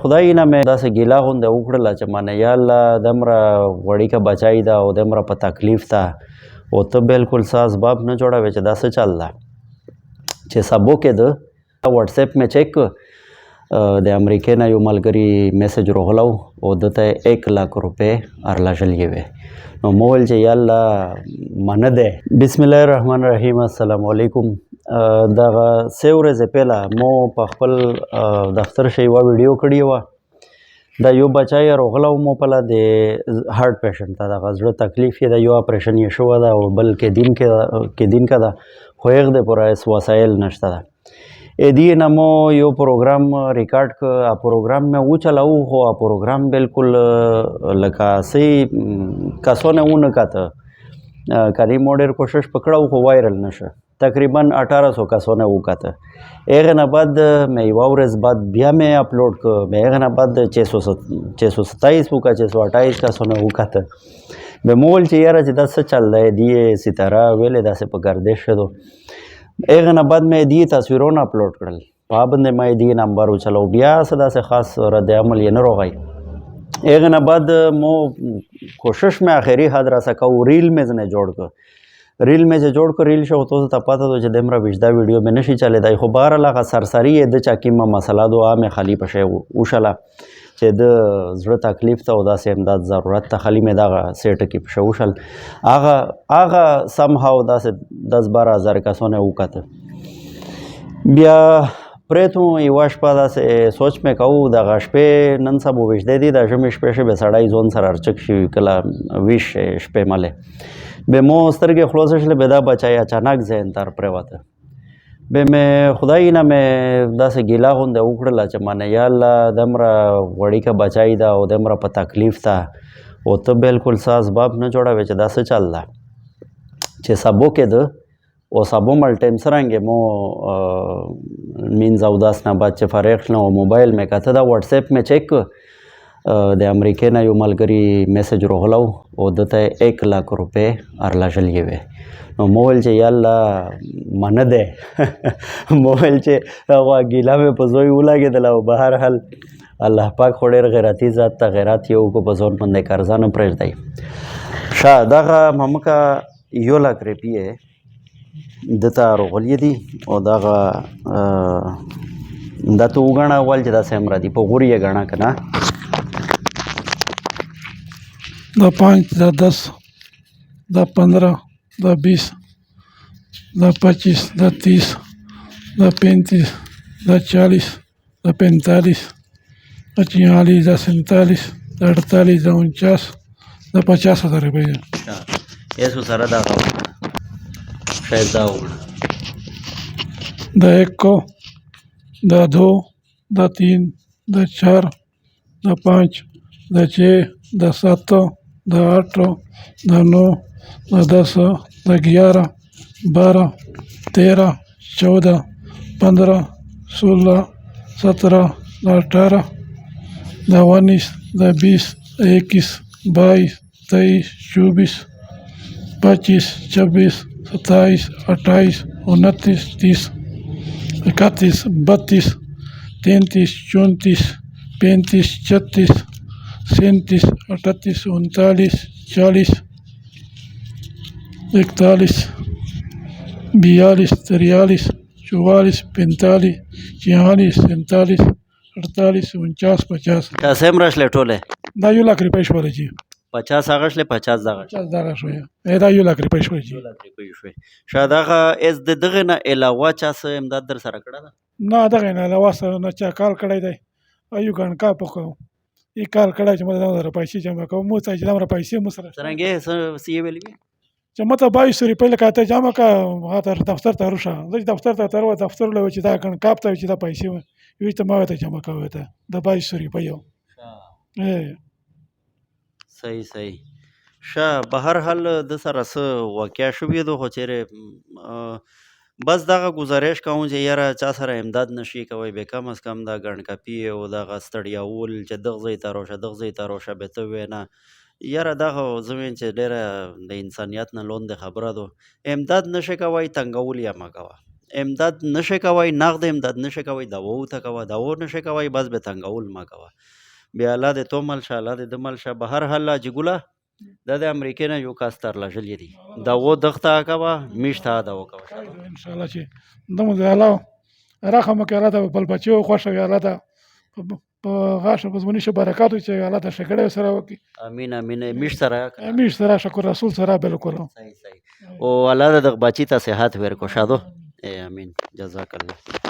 خدای نه مې داسې ګیله غونډه وکړله چې مانه یا الله دومره وړیکه بچی ده او دومره په تکلیف ده او ته بالکل څه اسباب نه جوړوې چې دا څه چل ده چې سبو کې ده واتساپ مې چیک کړ د امریکې نه یو ملګري میسج راغلی او ده ته 1,00,000 روپۍ ارلژلې وې نو ما وویل چې یا الله منه دی بسم الله الرحمن الرحیم السلام علیکم دغه څه ورځې پهله مو په خپل دفتر ښې یوه ویډیو کړې وه دا یو بچی راغلی و مو پله د هارټ پیشنټ ته دغه زړه تکلیف یې ده یو اپریشن یې شوی ده او بل کېدونکی ده خو هغې د پوره هېڅ وسایل نشته ده دې نه مو یو پروګرام ریکارډ کړ پروګرام مې وچلوو خو پروګرام بالکل لکه څه کسو نه ونه کاته کنی مو ډېر کوشش پکړو خو وایرل نشه تقریبا 1800 کسو نه وکاته هغې نه بعد مې یوه ورځ بعد بیا مې اپلوډ کړ مې هغې نه بعد 627 وکړه 628 کسو نه وکاته به مو ویل چې یاره چې دا څه چل دی دې ستاره ویلې داسې په ګردش شدو هغې نه بعد مې دې تصویرونه اپلوډ کړل په هغه باندې ما دې نمبر وچلو بیا څه داسې خاص رد عمل یې نه راغی هغې نه بعد مو کوشش مې آخري حد راسه کوو ریل مې ځنې جوړ کړ ریل مې چې جوړ کړ ریل شو تو ته پته ده چې دومره ویجده ویډیو مې نشي چلېدی خو بهرحال هغه سرسري یې د چا کومه مسله ده هغه مې خالي په شی وشله چې د زړه تکلیف ته او داسې امداد ضرورت ته خالي مې دغه څې ټکي په شی وشل هغه سم هاو داسې 10-12 هزار کسو نه وکته بیا پرېتو یوه شپه داسې سوچ مې کوو دغه شپې نن سبا ویجدې دي د ژمي شپې به سړی ځون سره ارچک شي کله ویش شپې ملې به مو سترګې خلاصه شلې به دا بچی اچانک ذهن ته پرېوته به مې خدای نه مې داسې ګیله غونډه وکړله چې مانه یا الله دومره وړیکه بچی ده او دومره په تکلیف ده او ته بالکل څه اسباب نه جوړوې چې دا څه چل ده چې سبو کې ده او سبو مل ټایم څرنګې مو مینځ اوداس نه بعد چې فارغ شلم او موبایل مې کته دا واتساپ مې چیک کړ د امریکې نه یو ملګري میسج راغلی او ده ته 1,00,000 روپۍ ارلژلې وې نو ما ویل چې یا الله منه دی ما ویل چې هغه ګیله مې په زوی ولګېدله او به هر حال الله پاک خو ډېر غیرتي ذات ته غیرت یې وکړو په ځان باندې قرضه نه پرېږدی ښه دغه ممکه 1,00,000 روپۍ ده ته راغلي دي او دغه دا ته وګڼه ول چې دا څومره دي په غور یې ګڼه که نه دا 5 دا 10 دا 15 دا 20 دا 25 دا 30 دا 35 دا 40 دا 45 دا 46 دا 47 دا 48 دا 49 دا 50,000 روپۍ ده یسو سره دغه شاید دا وګڼه دا 1 دا 2 دا 3 دا 4 دا 5 دا 6 دا 7 دا 8 دا 9 دا 10 دا 11 12 13 14 15 16 17 دا 18 دا 19 دا 20 21 22 23 24 25 26 27 28 29 30 31 32 33 34 35 36 37 38 39 40 41 42 43 44 45 46 47 48 49 50 دا څومره شلې ټولې دا 1,00,000 روپۍ شولې جی 50 هغه شلې 50 دغه 50 دغه شوی دا 1,00,000 روپۍ شوی جی 1,00,000 روپۍ شوې ښه دغه از د دغې نه علاوه چا څه امداد در سره کړی ده نه دغه نه علاوه څه نه چا کال کړی دی ایو ګڼکا پکو ای کال کړی چې موږ دا پیسې جمع کوو مو ته چې دا پیسې مو سره څرنګه څه یې ویلې وي چې مته 22 روپۍ لکه ته جمع کا هغه دفتر ته روشه زه دفتر ته تر دفتر له چې دا ګڼکا ته چې دا پیسې وي ته ما ته جمع کوو ته د 22 روپۍ صحیح ښه به هر حال د سره څه واقع شوي ده خو چیرې بس دغه گزارش کوم چې یاره چا سره امداد نشي کوی به کم از کم دا ګڼکپي او دغه ستړیاول چې دغه ځای ته راشه دغه ځای ته راشه به ته وې نه یاره دغه زه ویم چې ډېره د انسانیت نه لوندې خبره ده امداد نشي کوی تنګول یې مه کوه امداد نشه کوئ، نغد امداد نشه کوئ، دوا ورته کوه، دوا نشه کوئ بس به تنګول مه کوه. بیا الله دې تو مل شه، الله دې ده مل شه. به هر حال حاجي ګله دا د امریکې نه یو کاس ترلېږلي دي، دوا دغته کوه، میشته دوا کوه. ان شاء الله چې دمو د الله رحم وکړي، الله ته بل بچي خوښ وي، الله ته په غاښ په زمونی شه برکات وکړي، الله ته شکر سره وکړي. امین امین. میش سره همیش سره شکر رسول سره بالکل. صحیح صحیح. او الله دې دغه بچي ته صحت ورکړي شادو. امین. جزاک الله.